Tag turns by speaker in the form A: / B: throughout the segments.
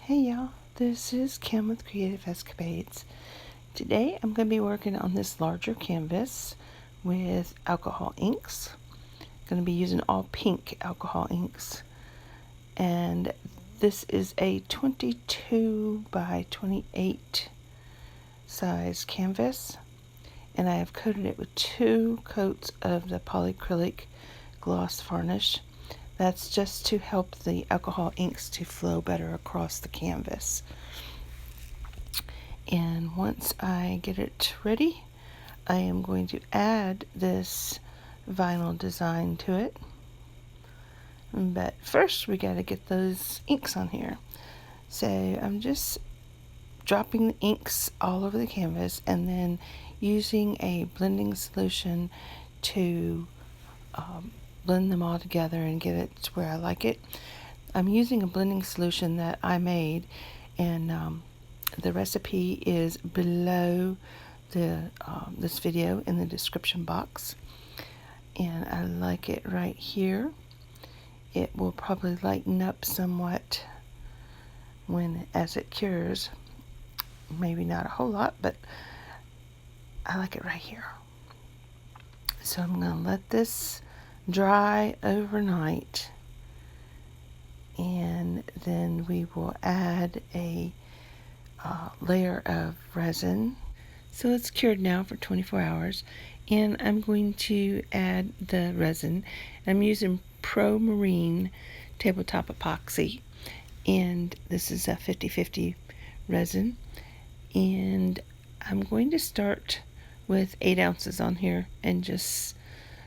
A: Hey y'all, this is Kim with Kreative Escapades. Today I'm going to be working on this larger canvas with alcohol inks. I'm going to be using all pink alcohol inks. And this is a 22 by 28 size canvas. And I have coated it with 2 coats of the Polycrylic Gloss Varnish. That's just to help the alcohol inks to flow better across the canvas. And once I get it ready, I am going to add this vinyl design to it. But first we got to get those inks on here. So I'm just dropping the inks all over the canvas and then using a blending solution to blend them all together and get it to where I like it. I'm using a blending solution that I made, and the recipe is below the this video in the description box. And I like it right here. It will probably lighten up somewhat as it cures. Maybe not a whole lot, but I like it right here. So I'm going to let this dry overnight, and then we will add a layer of resin. So it's cured now for 24 hours, and I'm going to add the resin. I'm using Pro Marine tabletop epoxy, and this is a 50/50 resin, and I'm going to start with 8 ounces on here and just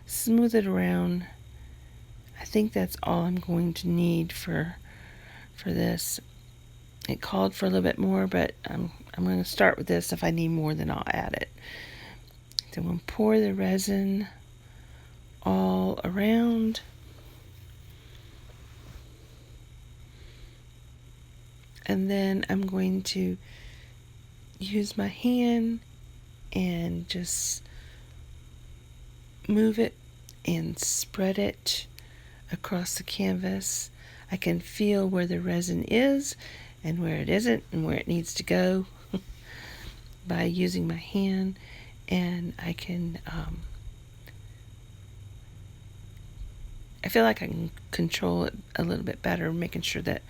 A: smooth it around. I think that's all I'm going to need for this. It called for a little bit more, but I'm going to start with this. If I need more, then I'll add it. So I'm going to pour the resin all around. And then I'm going to use my hand and just move it and spread it across the canvas. I can feel where the resin is and where it isn't and where it needs to go by using my hand, and I can I feel like I can control it a little bit better, making sure that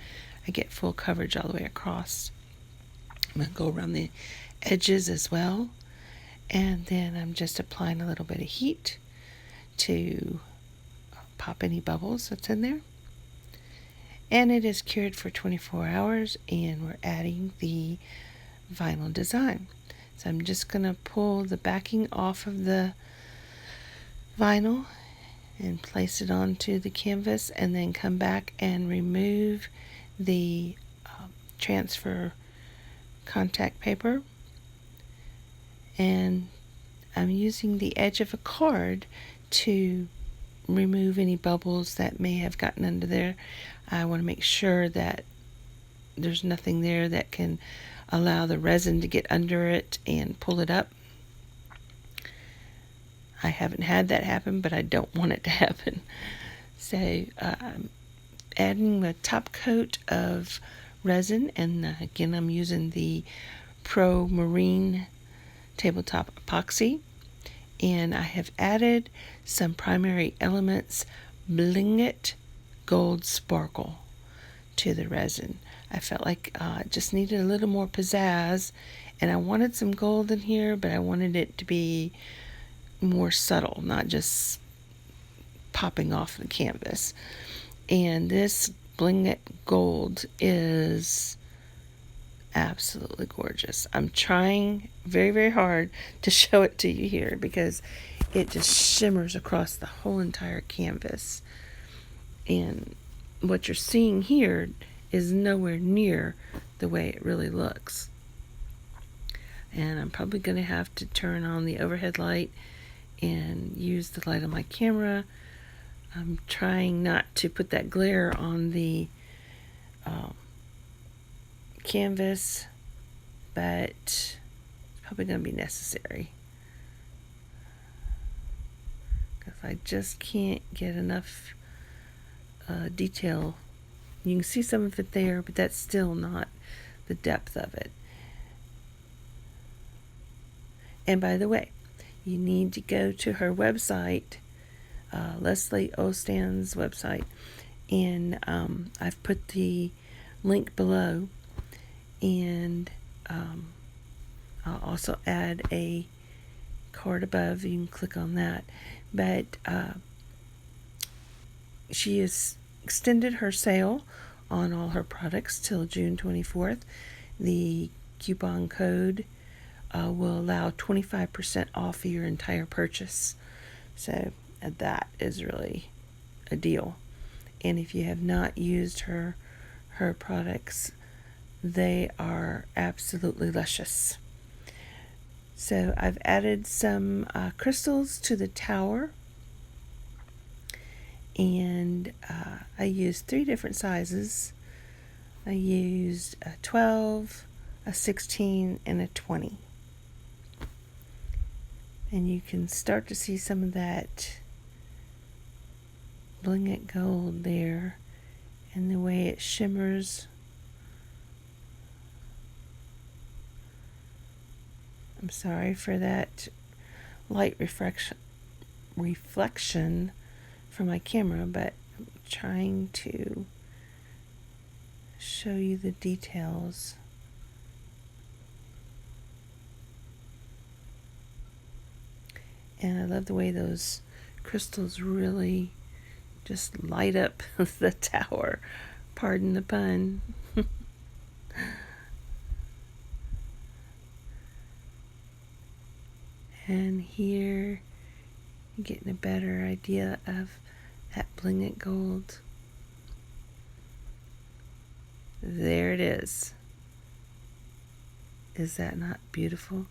A: I get full coverage all the way across. I'm going to go around the edges as well, and then I'm just applying a little bit of heat to pop any bubbles that's in there. And it is cured for 24 hours, and we're adding the vinyl design. So I'm just going to pull the backing off of the vinyl and place it onto the canvas, and then come back and remove the transfer contact paper. And I'm using the edge of a card to remove any bubbles that may have gotten under there. I want to make sure that there's nothing there that can allow the resin to get under it and pull it up. I haven't had that happen, but I don't want it to happen. So I'm adding the top coat of resin, and again I'm using the Pro Marine tabletop epoxy, and I have added some primary elements Bling Gold Sparkle to the resin. I felt like it just needed a little more pizzazz, and I wanted some gold in here, but I wanted it to be more subtle, not just popping off the canvas. And this Bling Gold is absolutely gorgeous. I'm trying very, very hard to show it to you here because it just shimmers across the whole entire canvas. And what you're seeing here is nowhere near the way it really looks. And I'm probably going to have to turn on the overhead light and use the light on my camera. I'm trying not to put that glare on the canvas, but it's probably going to be necessary because I just can't get enough detail You can see some of it there, but that's still not the depth of it. And by the way, you need to go to her website, Leslie Ostand's website, and I've put the link below, and I'll also add a card above. You can click on that. But she has extended her sale on all her products till June 24th. The coupon code will allow 25% off your entire purchase. So that is really a deal. And if you have not used her products, they are absolutely luscious. So I've added some crystals to the tower, and I used 3 different sizes. I used a 12, a 16, and a 20. And you can start to see some of that bling gold there, and the way it shimmers. I'm sorry for that light reflection from my camera, but I'm trying to show you the details. And I love the way those crystals really just light up the tower. Pardon the pun. And here, you're getting a better idea of that bling gold. There it is. Is that not beautiful?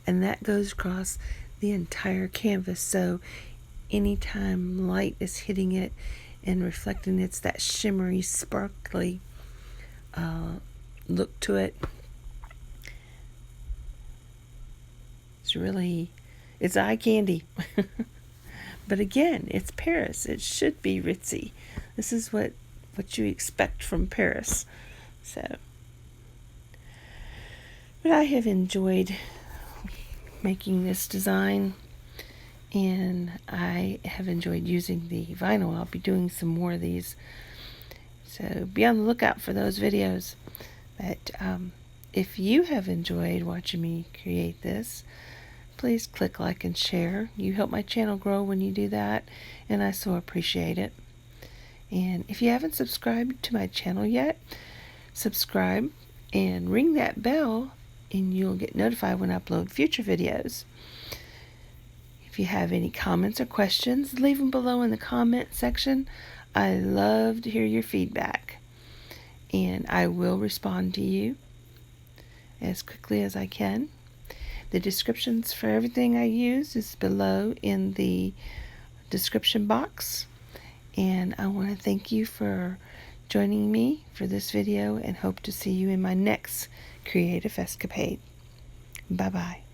A: And that goes across the entire canvas, so anytime light is hitting it and reflecting, it's that shimmery, sparkly look to it. It's eye candy. But again, it's Paris. It should be ritzy. This is what you expect from Paris. So, but I have enjoyed making this design, and I have enjoyed using the vinyl. I'll be doing some more of these, so be on the lookout for those videos. But if you have enjoyed watching me create this, please click like and share. You help my channel grow when you do that, and I so appreciate it. And if you haven't subscribed to my channel yet, subscribe and ring that bell, and you'll get notified when I upload future videos. If you have any comments or questions, leave them below in the comment section. I love to hear your feedback, and I will respond to you as quickly as I can. The descriptions for everything I use is below in the description box. And I want to thank you for joining me for this video, and hope to see you in my next creative escapade. Bye-bye.